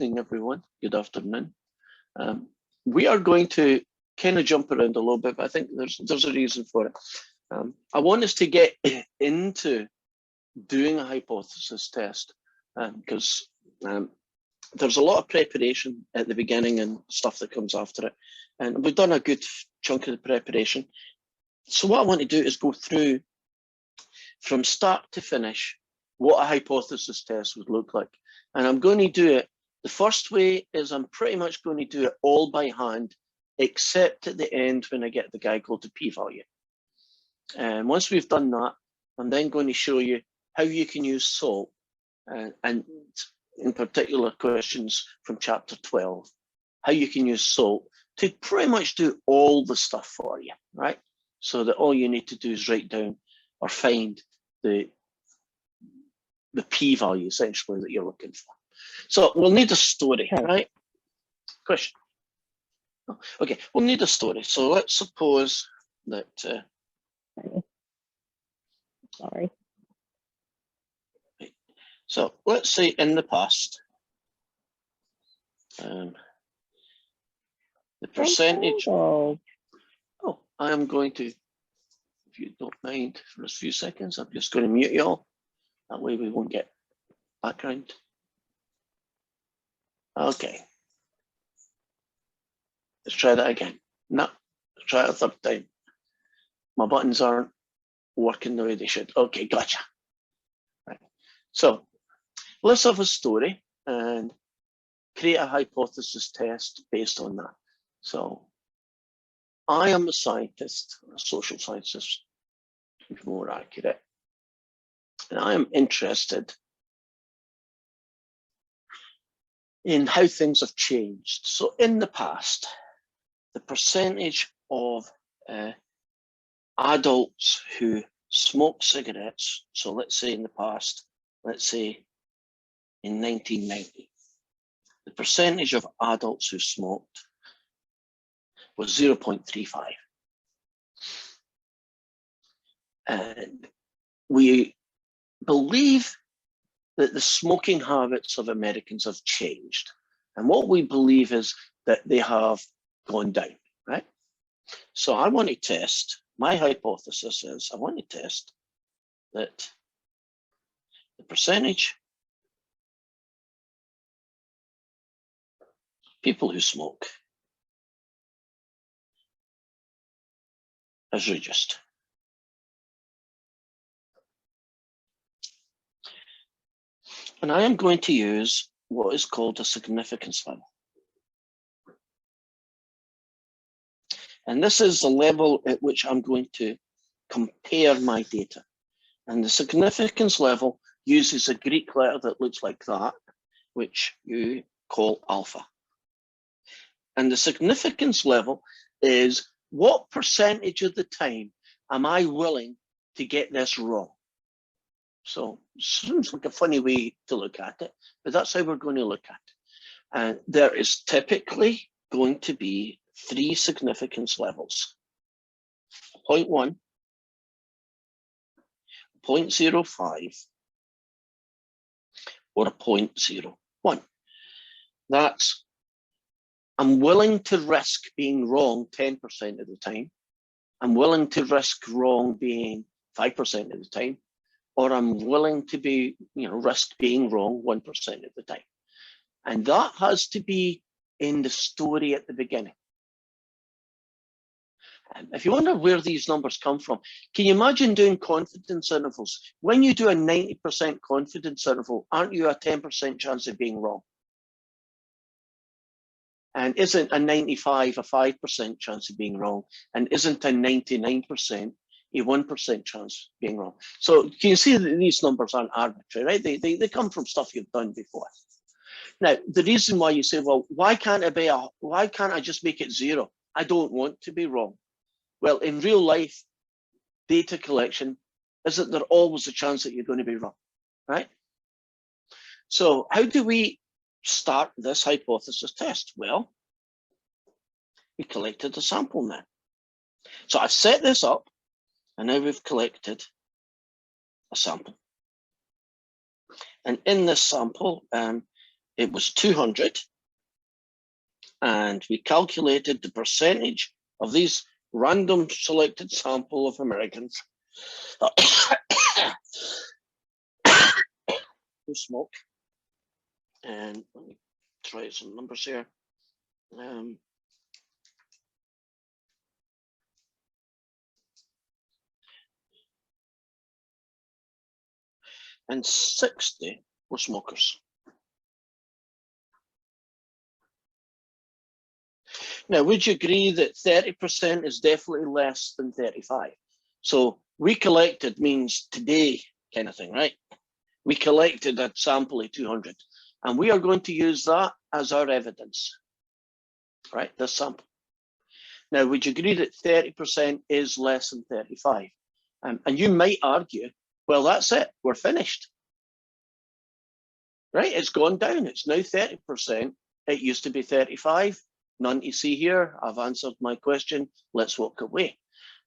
evening, everyone. Good afternoon. We are going to kind of jump around a little bit, but I think there's a reason for it. I want us to get into doing a hypothesis test because there's a lot of preparation at the beginning and stuff that comes after it. And we've done a good chunk of the preparation. So what I want to do is go through from start to finish what a hypothesis test would look like. And I'm going to do it. The first way is I'm pretty much going to do it all by hand, except at the end when I get the guy called the p-value. And once we've done that, I'm then going to show you how you can use SALT and in particular questions from chapter 12, how you can use SALT to pretty much do all the stuff for you, right? So that all you need to do is write down or find the p-value essentially that you're looking for. So we'll need a story, right? Question. Okay, we'll need a story. So let's suppose that. Sorry. So let's say in the past, the percentage. Oh, I am going to, if you don't mind, for a few seconds, I'm just going to mute you all. That way we won't get background. Okay. Let's try that again. No, let's try it a third time. My buttons aren't working the way they should. Okay, gotcha. Right. So let's have a story and create a hypothesis test based on that. So I am a scientist, a social scientist, to be more accurate, and I am interested in how things have changed. So in the past, the percentage of adults who smoke cigarettes, so let's say in the past, let's say in 1990, the percentage of adults who smoked was 0.35. And we believe that the smoking habits of Americans have changed. And what we believe is that they have gone down, right? So I want to test, my hypothesis is I want to test that the percentage of people who smoke has reduced. And I am going to use what is called a significance level. And this is the level at which I'm going to compare my data. And the significance level uses a Greek letter that looks like that, which you call alpha. And the significance level is what percentage of the time am I willing to get this wrong? So seems like a funny way to look at it, but that's how we're going to look at it. And there is typically going to be 3 significance levels: 0.1, 0.05, or a 0.01. That's, I'm willing to risk being wrong 10% of the time. I'm willing to risk wrong being 5% of the time, or I'm willing to be, risk being wrong 1% of the time. And that has to be in the story at the beginning. If you wonder where these numbers come from, can you imagine doing confidence intervals? When you do a 90% confidence interval, aren't you a 10% chance of being wrong? And isn't a 95 a 5% chance of being wrong? And isn't a 99% a 1% chance of being wrong? So can you see that these numbers aren't arbitrary, right? They come from stuff you've done before. Now, the reason why you say, well, why can't I just make it 0? I don't want to be wrong. Well, in real life, data collection isn't there always a chance that you're going to be wrong, right? So how do we start this hypothesis test? Well, we collected a sample now. So I've set this up, and now we've collected a sample. And in this sample, it was 200. And we calculated the percentage of these random selected sample of Americans who smoke. And let me try some numbers here. And 60 were smokers. Now, would you agree that 30% is definitely less than 35? So we collected means today kind of thing, right? We collected a sample of 200, and we are going to use that as our evidence, right? This sample. Now, would you agree that 30% is less than 35? And you might argue, well, that's it, we're finished. Right, it's gone down, it's now 30%. It used to be 35, none to see here, I've answered my question, let's walk away.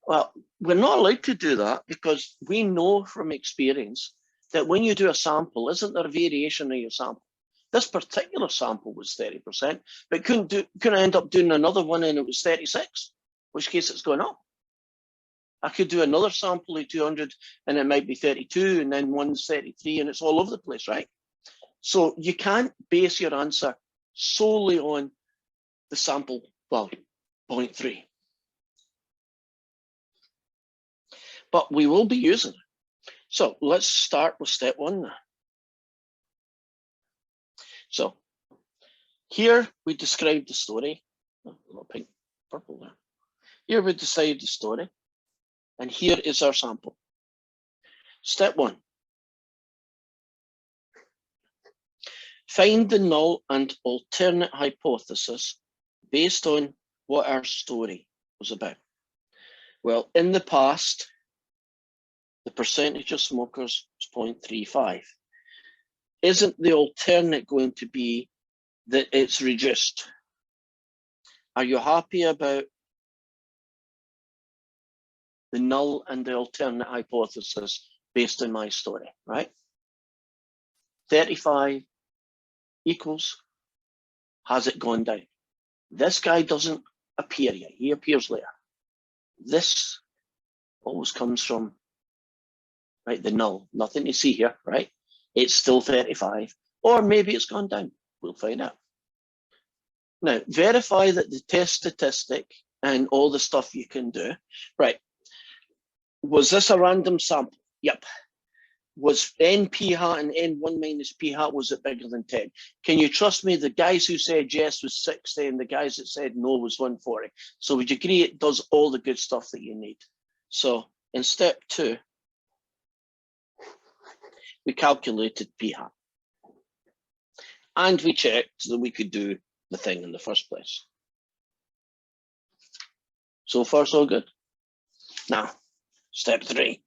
Well, we're not allowed to do that because we know from experience that when you do a sample, isn't there a variation of your sample? This particular sample was 30%, but couldn't end up doing another one and it was 36, which case it's going up. I could do another sample of 200 and it might be 32 and then one's 33 and it's all over the place, right? So you can't base your answer solely on the sample value, 0.3. But we will be using it. So let's start with step one now. So here we describe the story. Oh, a little pink, purple there. Here we describe the story. And here is our sample. Step one. Find the null and alternate hypothesis based on what our story was about. Well, in the past, the percentage of smokers was 0.35. Isn't the alternate going to be that it's reduced? Are you happy about the null and the alternate hypothesis based on my story, right? 35 equals, has it gone down? This guy doesn't appear yet, he appears later. This always comes from, right, the null, nothing to see here, right? It's still 35, or maybe it's gone down, we'll find out. Now, verify that the test statistic and all the stuff you can do, right? Was this a random sample? Yep. Was n p hat and n1 minus p hat, was it bigger than 10? Can you trust me? The guys who said yes was 60 and the guys that said no was 140. So would you agree it does all the good stuff that you need? So in step two, we calculated p hat. And we checked that we could do the thing in the first place. So far, so good. Now, step three.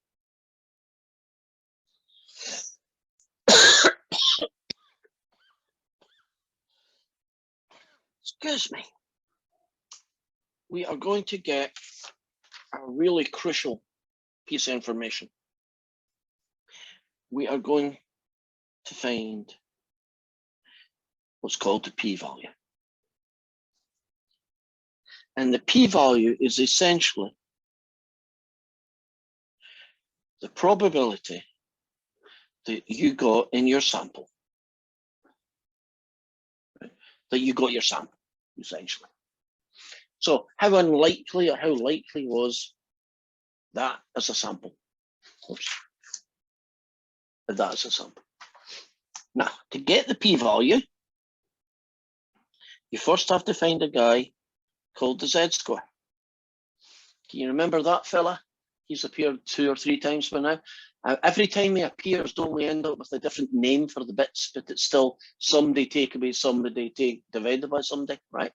Excuse me. We are going to get a really crucial piece of information. We are going to find what's called the p-value. And the p-value is essentially the probability that you got in your sample, right? That you got your sample, essentially. So how unlikely or how likely was that as a sample? Oops. That as a sample. Now, to get the p-value, you first have to find a guy called the z-score. Can you remember that fella? He's appeared 2 or 3 times by now. Every time he appears, don't we end up with a different name for the bits, but it's still somebody take away somebody, take divided by somebody, right?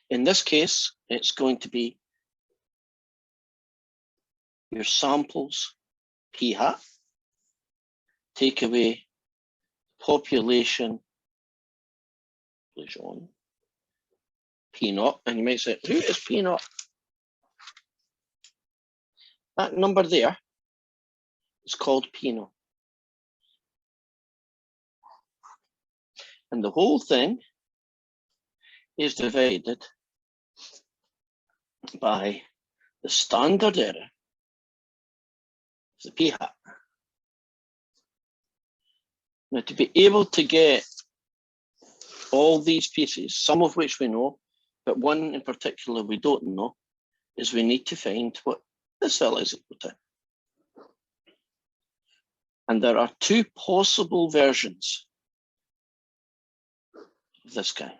In this case, it's going to be your samples p hat, take away population p naught, and you might say, who is p naught? That number there is called p naught. And the whole thing is divided by the standard error, the p-hat. Now, to be able to get all these pieces, some of which we know, but one in particular we don't know, is we need to find what this fella is equal to. And there are two possible versions of this guy.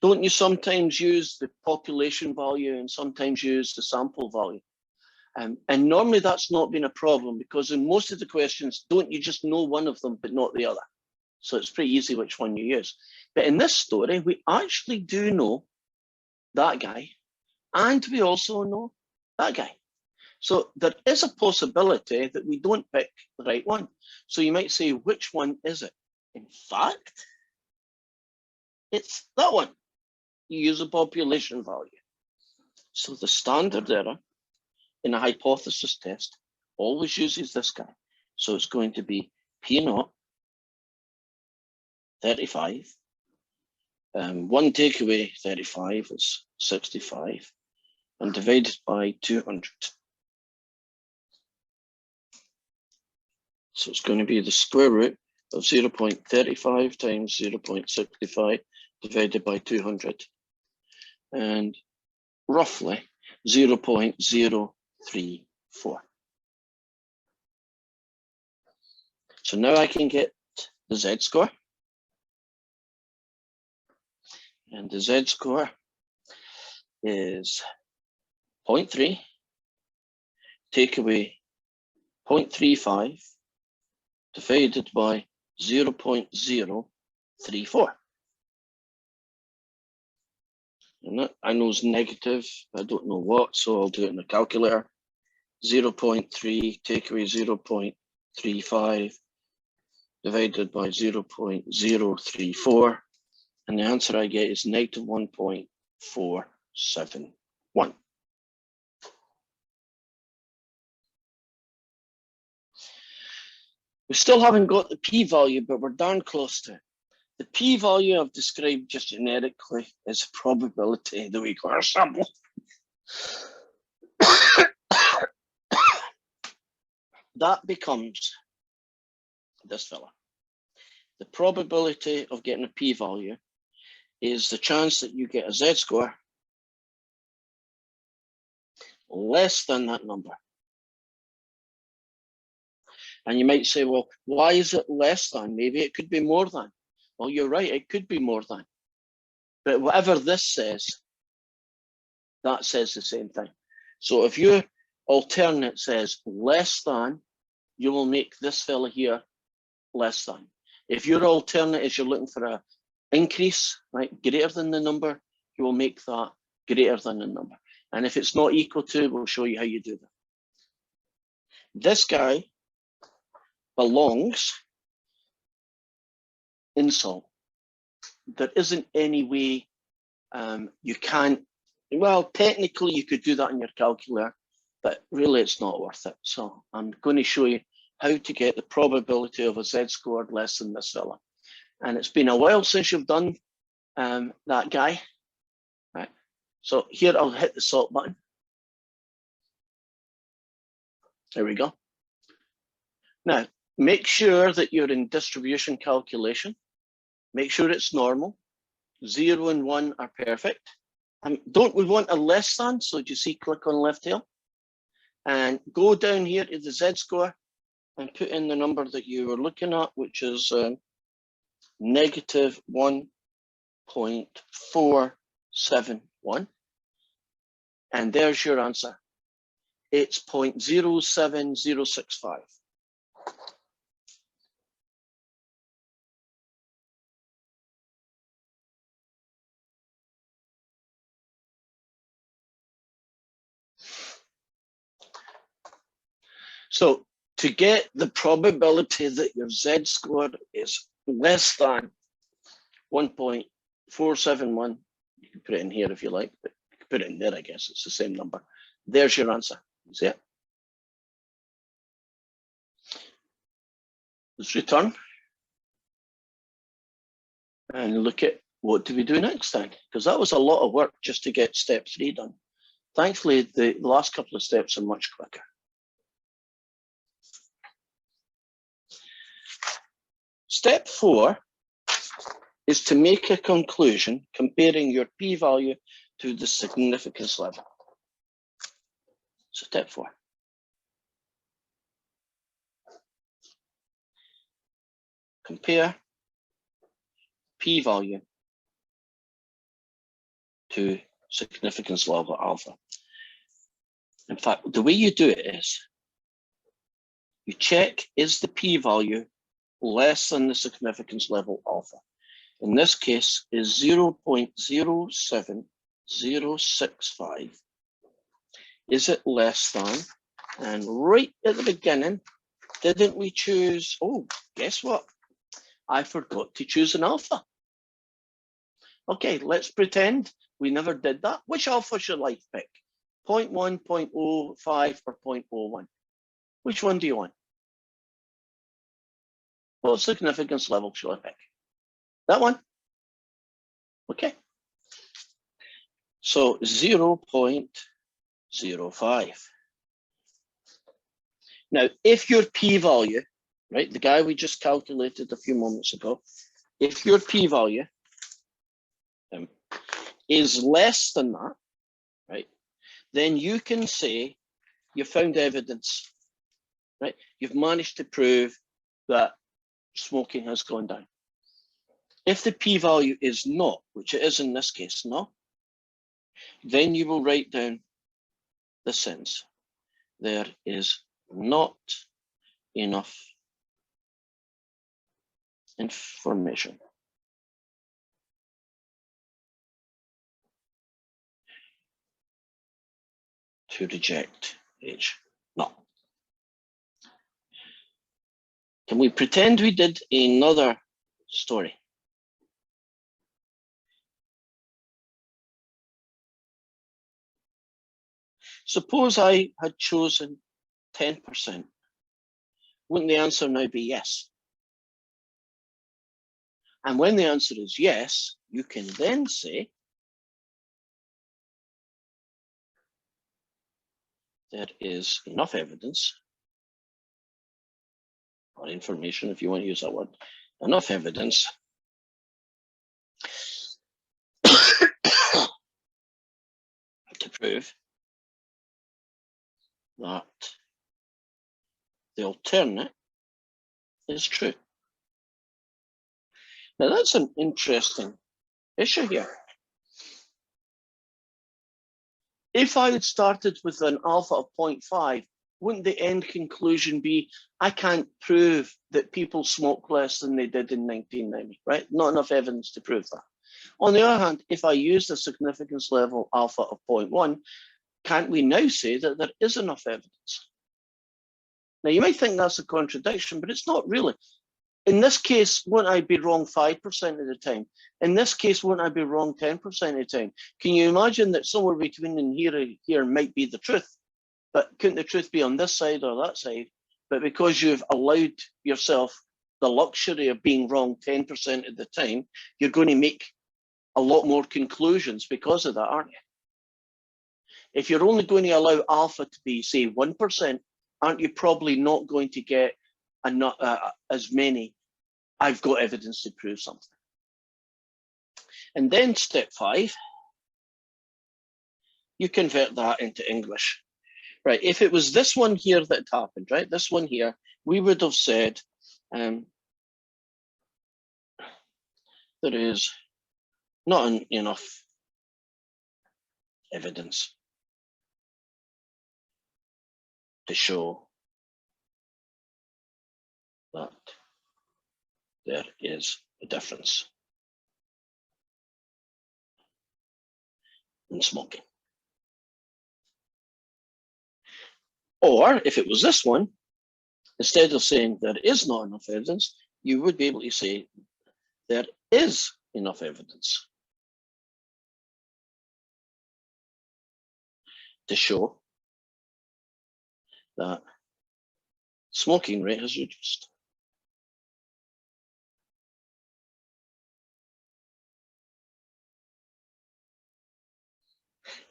Don't you sometimes use the population value and sometimes use the sample value? And normally that's not been a problem, because in most of the questions, don't you just know one of them but not the other? So it's pretty easy which one you use. But in this story, we actually do know that guy, and we also know that guy. So there is a possibility that we don't pick the right one. So you might say, which one is it? In fact, it's that one. You use a population value. So the standard error in a hypothesis test always uses this guy. So it's going to be P0, 35. One takeaway 35 is 65, and divided by 200. So it's going to be the square root of 0.35 times 0.65 divided by 200, and roughly 0.034. So now I can get the z-score. And the z-score is 0.3, take away 0.35 divided by 0.034. And that I know is negative, I don't know what, so I'll do it in the calculator. 0.3 take away 0.35 divided by 0.034. And the answer I get is negative 1.471. We still haven't got the p-value, but we're darn close to it. The p-value I've described just generically is probability that we got our sample. That becomes this fella. The probability of getting a p-value is the chance that you get a z-score less than that number. And you might say, well, why is it less than? Maybe it could be more than. Well, you're right, it could be more than. But whatever this says, that says the same thing. So if your alternate says less than, you will make this fella here less than. If your alternate is you're looking for an increase, right, greater than the number, you will make that greater than the number. And if it's not equal to, we'll show you how you do that. This guy belongs in Sol. There isn't any way you can't, well, technically you could do that in your calculator, but really it's not worth it. So I'm going to show you how to get the probability of a z-score less than this fella. And it's been a while since you've done that guy. Right. So here I'll hit the sort button. There we go. Now, make sure that you're in distribution calculation. Make sure it's normal. 0 and 1 are perfect. Don't we want a less than? So do you see, click on left tail and go down here to the z-score and put in the number that you were looking at, which is negative 1.471. And there's your answer. It's 0.07065. So to get the probability that your z-score is less than 1.471, you can put it in here if you like, but you can put it in there, I guess it's the same number. There's your answer. See it? Let's return and look at what do we do next time, because that was a lot of work just to get step 3 done. Thankfully, the last couple of steps are much quicker. Step 4 is to make a conclusion comparing your p-value to the significance level. So step 4. Compare p-value to significance level alpha. In fact, the way you do it is you check, is the p-value less than the significance level alpha? In this case is 0.07065. Is it less than? And right at the beginning, didn't we choose, oh, guess what? I forgot to choose an alpha. Okay, let's pretend we never did that. Which alpha should I pick? 0.1, 0.05, or 0.01? Which one do you want? What significance level should I pick? That one? Okay. So 0.05. Now, if your p-value, right, the guy we just calculated a few moments ago, if your p-value is less than that, right, then you can say you found evidence, right? You've managed to prove that smoking has gone down. If the p-value is not, which it is in this case, no, then you will write down the sentence. There is not enough information to reject H. No. Can we pretend we did another story? Suppose I had chosen 10%. Wouldn't the answer now be yes? And when the answer is yes, you can then say there is enough evidence or information, if you want to use that word, enough evidence to prove that the alternate is true. Now that's an interesting issue here. If I had started with an alpha of 0.5, wouldn't the end conclusion be, I can't prove that people smoke less than they did in 1990, right? Not enough evidence to prove that. On the other hand, if I use the significance level alpha of 0.1, can't we now say that there is enough evidence? Now, you might think that's a contradiction, but it's not really. In this case, won't I be wrong 5% of the time? In this case, won't I be wrong 10% of the time? Can you imagine that somewhere between in here might be the truth, but couldn't the truth be on this side or that side? But because you've allowed yourself the luxury of being wrong 10% of the time, you're going to make a lot more conclusions because of that, aren't you? If you're only going to allow alpha to be, say, 1%, aren't you probably not going to get as many, I've got evidence to prove something. And then step 5, you convert that into English. Right, if it was this one here that happened, right, this one here, we would have said there is not enough evidence to show that there is a difference in smoking. Or if it was this one, instead of saying there is not enough evidence, you would be able to say there is enough evidence to show that smoking rate has reduced.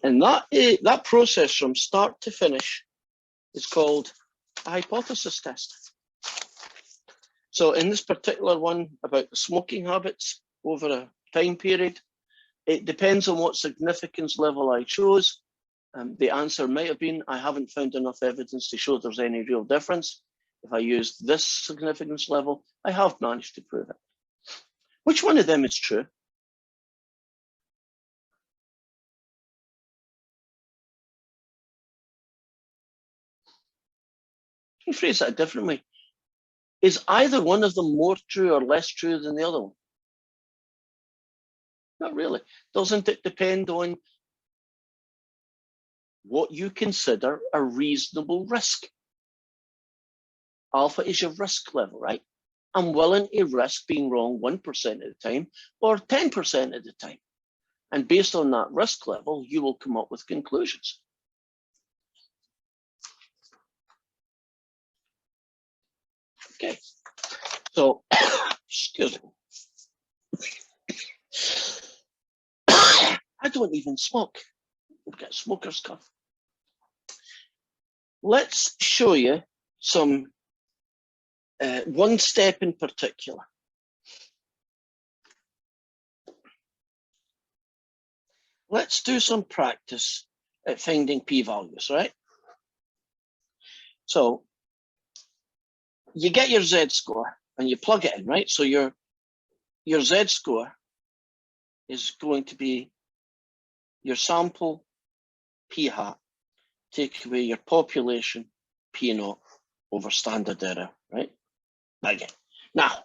And that process from start to finish is called a hypothesis test. So in this particular one about the smoking habits over a time period, it depends on what significance level I chose. The answer might have been, I haven't found enough evidence to show there's any real difference. If I used this significance level, I have managed to prove it. Which one of them is true? Let me phrase that differently. Is either one of them more true or less true than the other one? Not really. Doesn't it depend on what you consider a reasonable risk? Alpha is your risk level, right? I'm willing to risk being wrong 1% of the time or 10% of the time. And based on that risk level, you will come up with conclusions. Okay, so, excuse me. I don't even smoke. I've got smoker's cough. Let's show you some, one step in particular. Let's do some practice at finding p-values, right? So you get your z-score and you plug it in, right? So your z-score is going to be your sample p-hat, take away your population p-naught over standard error, right? Again. Now,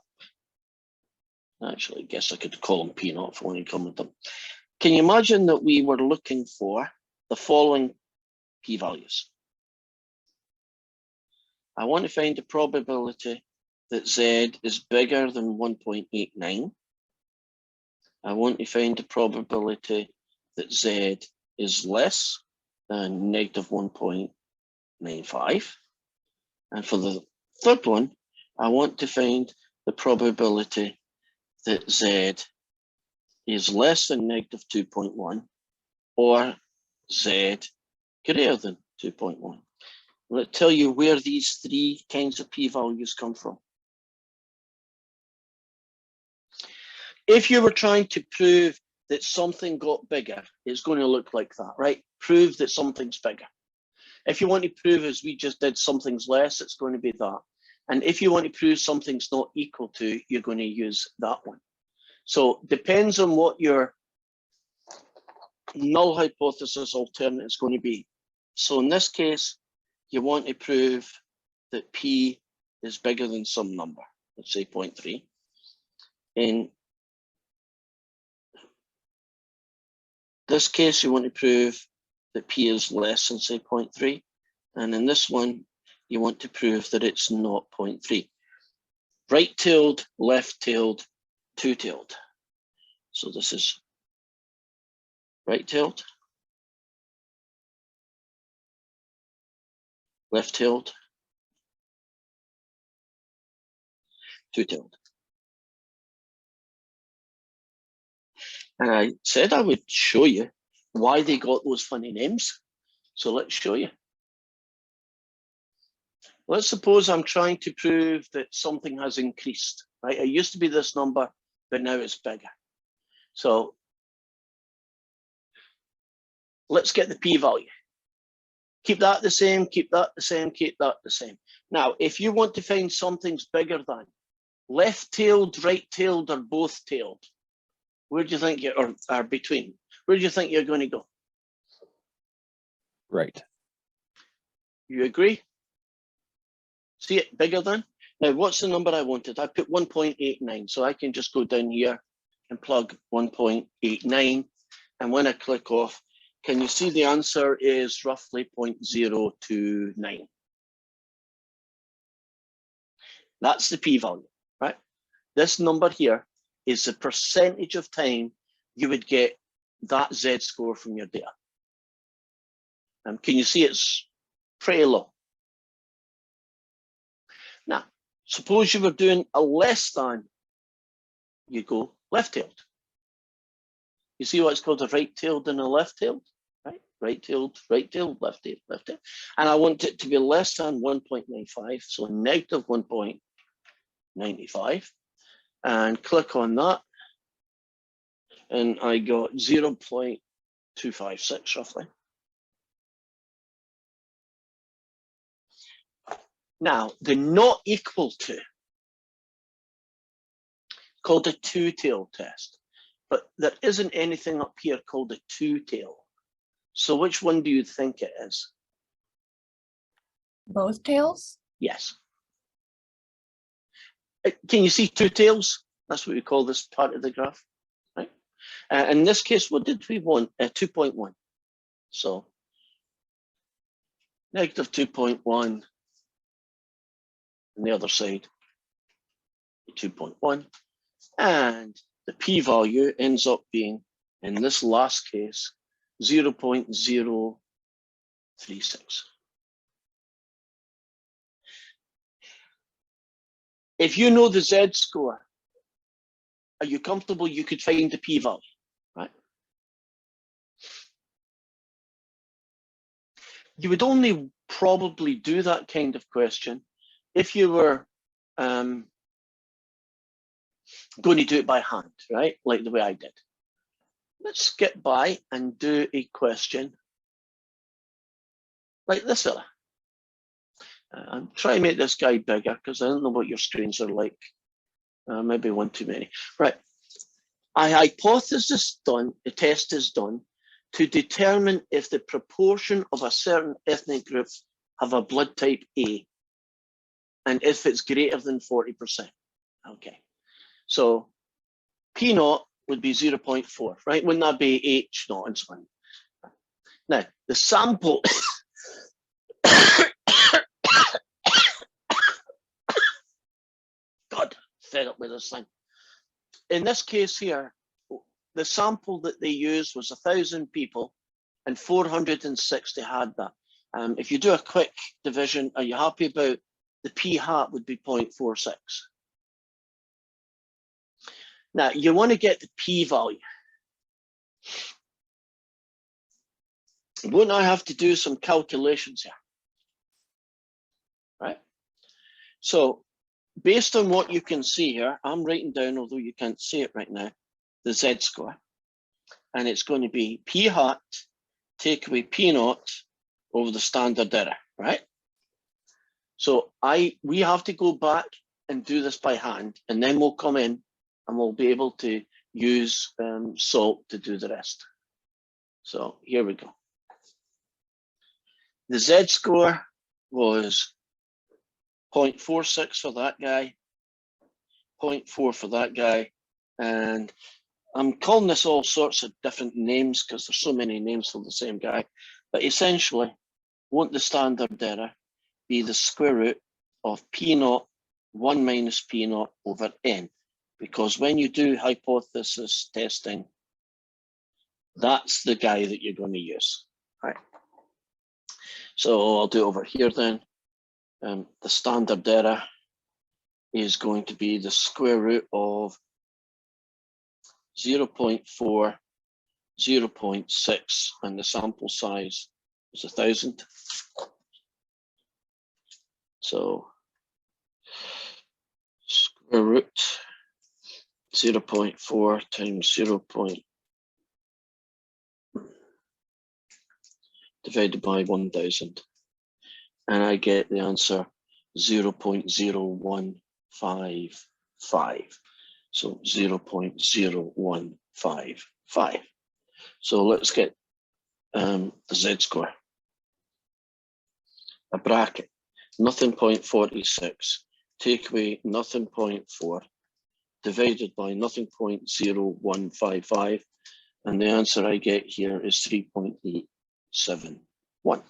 actually, I guess I could call them p-naught if I want to come with them. Can you imagine that we were looking for the following p-values? I want to find the probability that z is bigger than 1.89. I want to find the probability that z is less than negative 1.95. And for the third one, I want to find the probability that z is less than negative 2.1 or z greater than 2.1. Let's tell you where these three kinds of p-values come from. If you were trying to prove that something got bigger, it's going to look like that, right? Prove that something's bigger. If you want to prove, as we just did, something's less, it's going to be that. And if you want to prove something's not equal to, you're going to use that one. So depends on what your null hypothesis alternate is going to be. So in this case, you want to prove that p is bigger than some number, let's say 0.3. In this case, you want to prove that p is less than, say, 0.3. And in this one, you want to prove that it's not 0.3. Right-tailed, left-tailed, two-tailed. So this is right-tailed, left-tailed, two-tailed. And I said I would show you why they got those funny names. So let's show you. Let's suppose I'm trying to prove that something has increased, right? It used to be this number, but now it's bigger. So let's get the p-value. Keep that the same, keep that the same, keep that the same. Now, if you want to find something's bigger than, left-tailed, right-tailed, or both-tailed, where do you think you are between? Where do you think you're going to go? Right. You agree? See it bigger than? Now, what's the number I wanted? I put 1.89, so I can just go down here and plug 1.89. And when I click off, can you see the answer is roughly 0.029? That's the p-value, right? This number here is the percentage of time you would get that z-score from your data. Can you see it's pretty low? Now, suppose you were doing a less than, you go left-tailed. You see what's called a right-tailed and a left-tailed, right? right-tailed, right-tailed, left-tailed, left-tailed. And I want it to be less than 1.95, so negative 1.95. And click on that. And I got 0.256 roughly. Now, the not equal to, called a two-tailed test, but there isn't anything up here called a two-tail. So which one do you think it is? Both tails? Yes. Can you see two tails? That's what we call this part of the graph, right? In this case, what did we want? 2.1. So negative 2.1 on the other side, 2.1. And the p-value ends up being, in this last case, 0.036. If you know the z-score, are you comfortable you could find the p-value, right? You would only probably do that kind of question if you were going to do it by hand, right? Like the way I did. Let's skip by and do a question like this fella. I'm trying to make this guy bigger because I don't know what your screens are like. Maybe one too many. Right. A hypothesis done, the test is done to determine if the proportion of a certain ethnic group have a blood type A and if it's greater than 40%. Okay. So P naught would be 0.4, right? Wouldn't that be H naught and so on? Now, the sample God, fed up with this thing. In this case here, the sample that they used was 1,000 people and 460 had that. If you do a quick division, are you happy about the p hat would be 0.46? Now, you want to get the p-value. Wouldn't I have to do some calculations here? Right? So, based on what you can see here, I'm writing down, although you can't see it right now, the z-score. And it's going to be p hat take away p naught over the standard error, right? So we have to go back and do this by hand, and then we'll come in and we'll be able to use salt to do the rest. So here we go. The z-score was 0.46 for that guy, 0.4 for that guy, and I'm calling this all sorts of different names because there's so many names for the same guy, but essentially, won't the standard error be the square root of p naught 1 minus p naught over n? Because when you do hypothesis testing, that's the guy that you're going to use, right? So I'll do it over here then. The standard error is going to be the square root of 0.4, 0.6, and the sample size is 1,000. So square root 0.4 times 0. Divided by 1,000. And I get the answer 0.0155. So 0.0155. So let's get the z-score. A bracket, nothing 0.46, take away nothing 0.4, divided by nothing 0.0155, and the answer I get here is 3.871.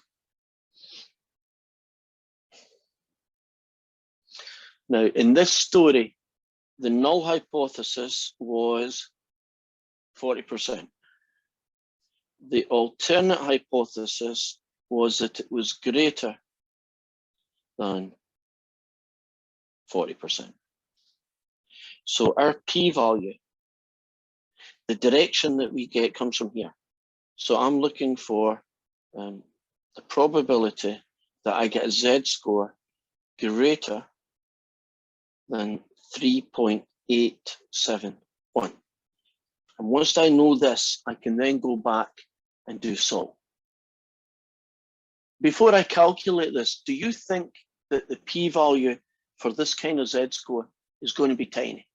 Now, in this story, the null hypothesis was 40%. The alternate hypothesis was that it was greater than 40%. So our p-value, the direction that we get comes from here. So I'm looking for the probability that I get a Z-score greater than 3.871. And once I know this, I can then go back and do solve. Before I calculate this, do you think that the p-value for this kind of Z-score is going to be tiny?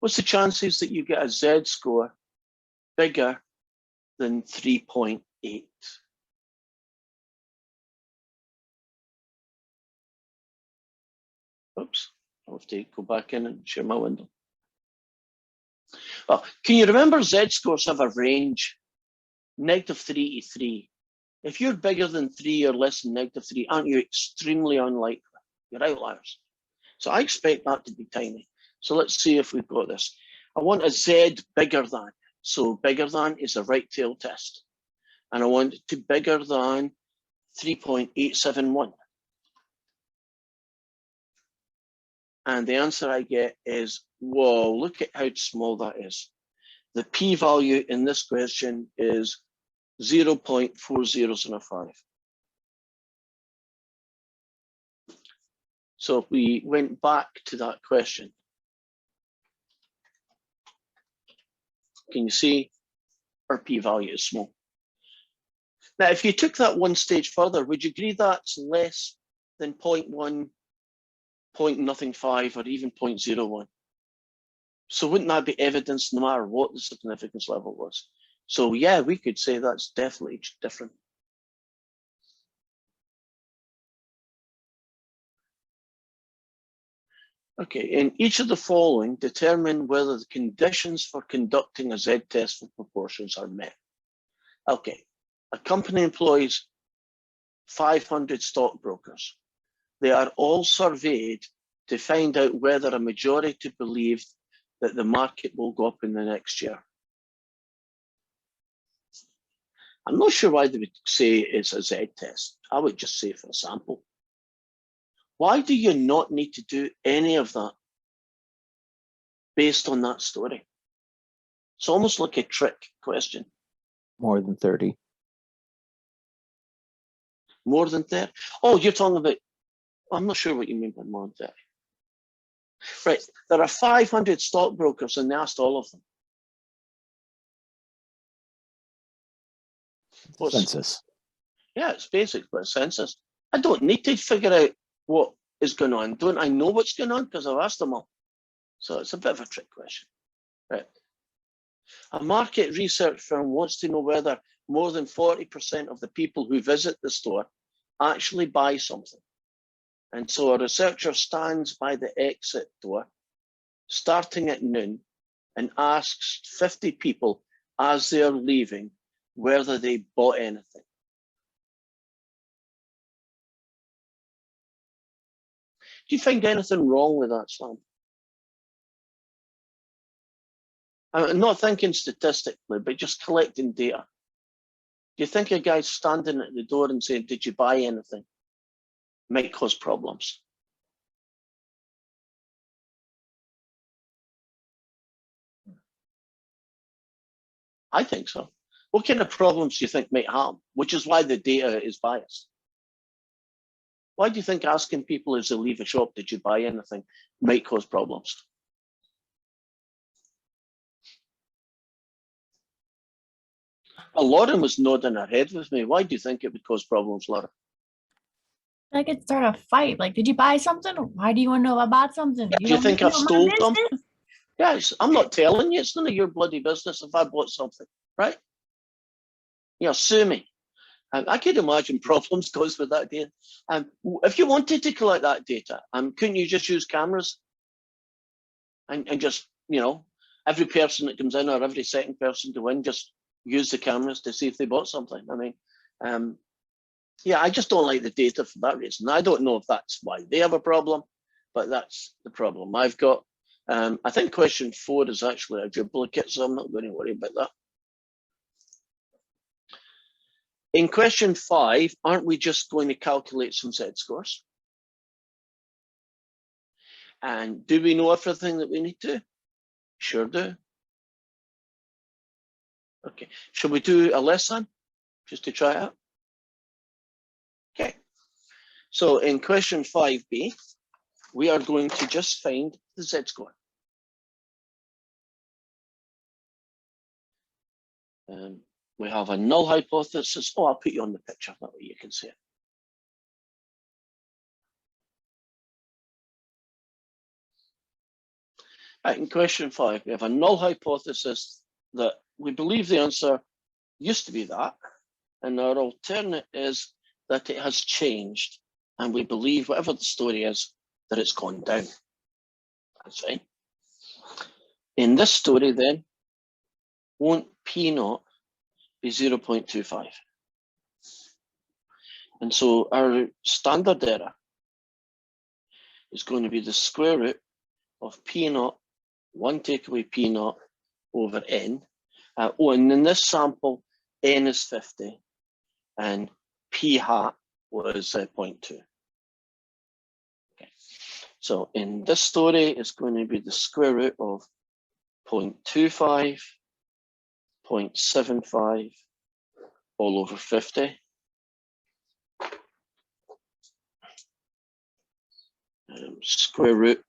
What's the chances that you get a Z-score bigger than 3.8? Oops, I'll have to go back in and share my window. Well, can you remember Z-scores have a range, -3 to 3. If you're bigger than 3 or less than -3, aren't you extremely unlikely? You're outliers. So I expect that to be tiny. So let's see if we've got this. I want a Z bigger than. So bigger than is a right tail test. And I want it to be bigger than 3.871. And the answer I get is, whoa, look at how small that is. The p-value in this question is 0.4005. So if we went back to that question, can you see our p-value is small? Now, if you took that one stage further, would you agree that's less than 0.1, 0.05, or even 0.01? So wouldn't that be evidence no matter what the significance level was? So yeah, we could say that's definitely different. Okay, in each of the following, determine whether the conditions for conducting a Z-test for proportions are met. Okay, a company employs 500 stockbrokers. They are all surveyed to find out whether a majority believe that the market will go up in the next year. I'm not sure why they would say it's a Z-test. I would just say for a sample. Why do you not need to do any of that based on that story? It's almost like a trick question. More than 30. More than 30? Oh, you're talking about, I'm not sure what you mean by more than 30. Right, there are 500 stockbrokers and they asked all of them. Census. Yeah, it's basically a census. I don't need to figure out what is going on. Don't I know what's going on? Because I've asked them all. So it's a bit of a trick question. Right. A market research firm wants to know whether more than 40% of the people who visit the store actually buy something. And so a researcher stands by the exit door, starting at noon, and asks 50 people as they're leaving whether they bought anything. Do you find anything wrong with that, Sam? I'm not thinking statistically, but just collecting data. Do you think a guy standing at the door and saying, "Did you buy anything?" might cause problems? I think so. What kind of problems do you think might happen? Which is why the data is biased. Why do you think asking people as they leave a shop, "Did you buy anything?" might cause problems? Lauren was nodding her head with me. Why do you think it would cause problems, Lauren? I could start a fight. Like, did you buy something? Why do you want to know if I bought something? Do you think I've stole something? Yes, I'm not telling you. It's none of your bloody business if I bought something, right? You know, sue me. I could imagine problems caused with that data. If you wanted to collect that data, couldn't you just use cameras and just, you know, every person that comes in or every second person to win, just use the cameras to see if they bought something? I mean, yeah, I just don't like the data for that reason. I don't know if that's why they have a problem, but that's the problem I've got. I think question 4 is actually a duplicate, so I'm not going to worry about that. In question 5, aren't we just going to calculate some Z-scores? And do we know everything that we need to? Sure do. Okay, shall we do a less than just to try it out? Okay, so in question 5b, we are going to just find the z-score. We have a null hypothesis. Oh, I'll put you on the picture, that way you can see it. Right, in question 5, we have a null hypothesis that we believe the answer used to be that, and our alternate is that it has changed, and we believe whatever the story is, that it's gone down. That's fine. In this story then, won't P naught be 0.25? And so our standard error is going to be the square root of P naught, 1 take away P naught over N. And in this sample, N is 50 and P hat was 0.2. Okay. So in this story, it's going to be the square root of 0.25, 0.75 all over 50. Square root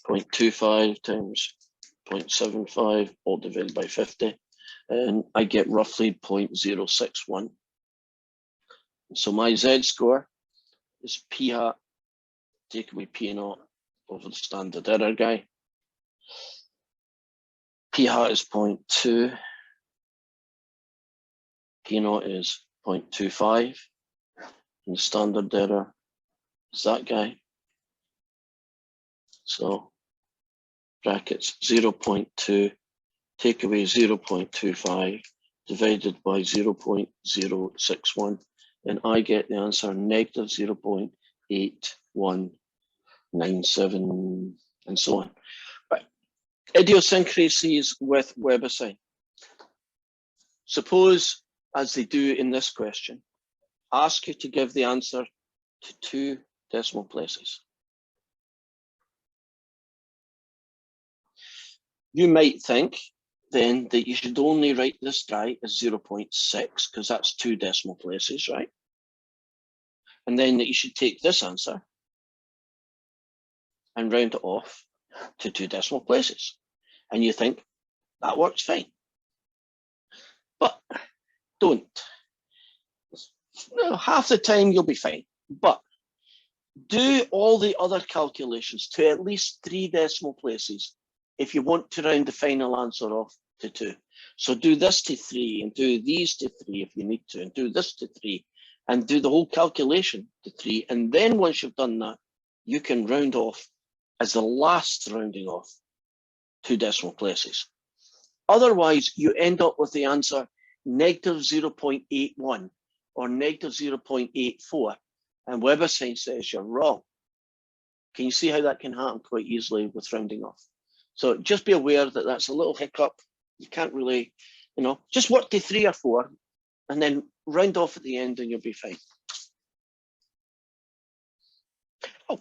0.25 times 0.75 all divided by 50, and I get roughly 0.061. So my z-score is P hat take away P naught over the standard error guy. P hat is 0.2, P naught is 0.25, and the standard error is that guy. So brackets 0.2 take away 0.25 divided by 0.061, and I get the answer negative 0.8197 and so on. Right. Idiosyncrasies with WebAssign. Suppose, as they do in this question, ask you to give the answer to 2 decimal places. You might think then that you should only write this guy as 0.6 because that's 2 decimal places, right? And then that you should take this answer and round it off to 2 decimal places. And you think that works fine. But don't. No, half the time you'll be fine. But do all the other calculations to at least 3 decimal places if you want to round the final answer off to 2. So do this to 3 and do these to 3 if you need to, and do this to 3 and do the whole calculation to 3. And then once you've done that, you can round off as the last rounding off 2 decimal places. Otherwise, you end up with the answer negative 0.81 or negative 0.84, and WebAssign says you're wrong. Can you see how that can happen quite easily with rounding off? So just be aware that that's a little hiccup. You can't really, just work to 3 or 4 and then round off at the end and you'll be fine. Oh,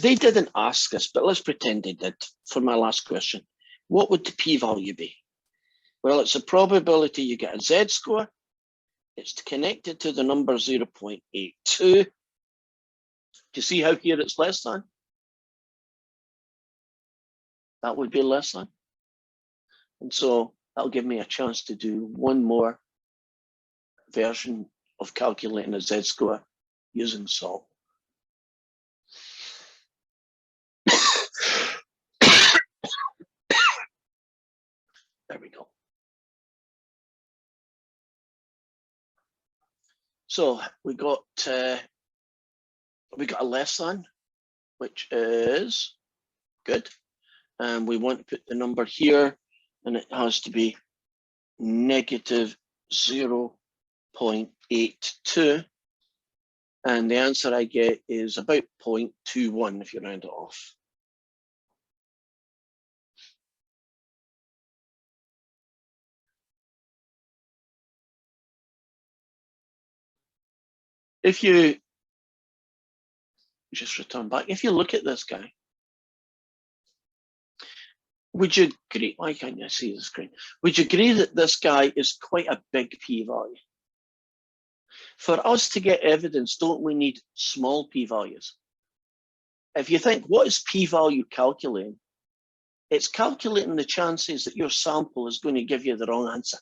they didn't ask us, but let's pretend they did for my last question. What would the p-value be? Well, it's a probability you get a z-score. It's connected to the number 0.82. Do you see how here it's less than? That would be less than. And so that'll give me a chance to do one more version of calculating a z-score using SOLV. There we go. So we got a less than, which is good. And we want to put the number here, and it has to be negative 0.82. And the answer I get is about 0.21 if you round it off. If you just return back, if you look at this guy, would you agree? Why can't you see the screen? Would you agree that this guy is quite a big p-value? For us to get evidence, don't we need small p-values? If you think, what is p-value calculating? It's calculating the chances that your sample is going to give you the wrong answer,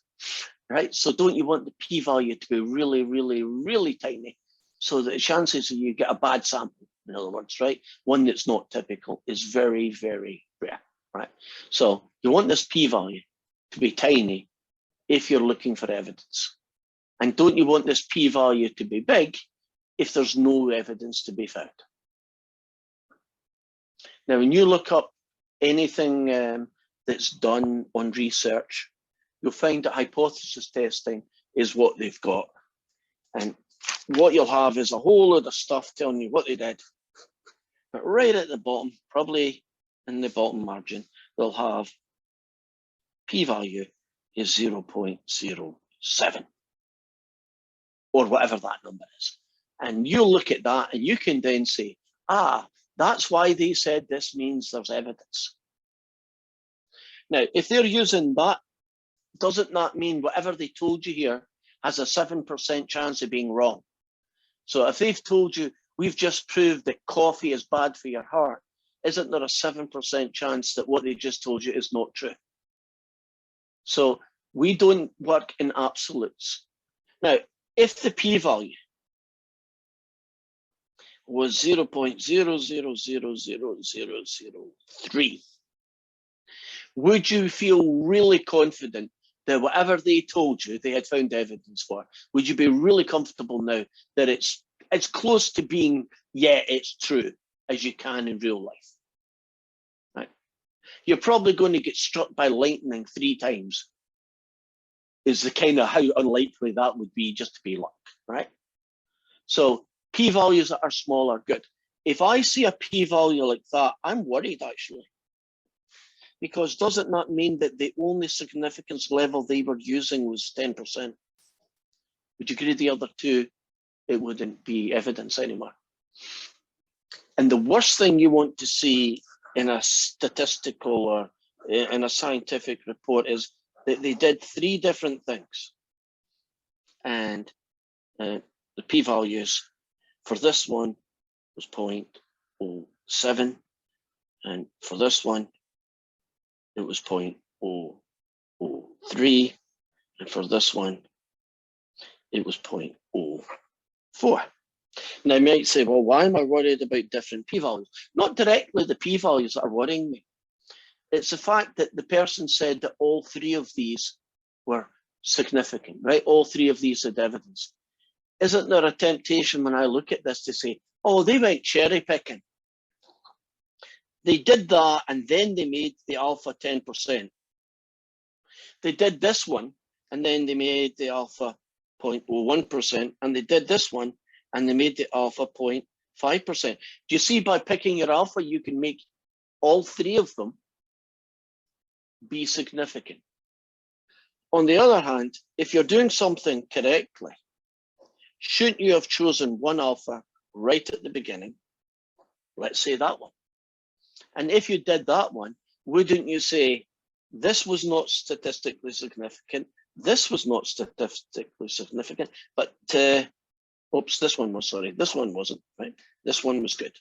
right? So don't you want the p-value to be really, really, really tiny so that the chances that you get a bad sample, in other words, right? One that's not typical is very, very rare, right? So you want this p-value to be tiny if you're looking for evidence. And don't you want this p-value to be big if there's no evidence to be found? Now, when you look up anything that's done on research, you'll find that hypothesis testing is what they've got. And what you'll have is a whole load of stuff telling you what they did. But right at the bottom, probably in the bottom margin, they'll have p-value is 0.07 or whatever that number is. And you look at that and you can then say, that's why they said this means there's evidence. Now, if they're using that, doesn't that mean whatever they told you here has a 7% chance of being wrong? So if they've told you, we've just proved that coffee is bad for your heart, isn't there a 7% chance that what they just told you is not true? So we don't work in absolutes. Now, if the p-value was 0.000003, would you feel really confident that whatever they told you they had found evidence for, would you be really comfortable now that it's as close to being, yeah, it's true as you can in real life? Right? You're probably going to get struck by lightning 3 times is the kind of how unlikely that would be just to be luck, right? So p-values that are small are good. If I see a p-value like that, I'm worried actually. Because doesn't that mean that the only significance level they were using was 10%? Would you agree the other two, it wouldn't be evidence anymore? And the worst thing you want to see in a statistical or in a scientific report is that they did 3 different things. And the p-values for this one was 0.07. And for this one, it was 0.003, and for this one, it was 0.04. Now, you might say, well, why am I worried about different p-values? Not directly the p-values that are worrying me. It's the fact that the person said that all 3 of these were significant, right? All 3 of these had evidence. Isn't there a temptation when I look at this to say, oh, they went cherry picking? They did that, and then they made the alpha 10%. They did this one, and then they made the alpha 0.01%, and they did this one, and they made the alpha 0.5%. Do you see by picking your alpha, you can make all 3 of them be significant? On the other hand, if you're doing something correctly, shouldn't you have chosen one alpha right at the beginning? Let's say that one. And if you did that one, wouldn't you say, this was not statistically significant, this was not statistically significant, but oops, this one was, sorry, this one wasn't, right? This one was good.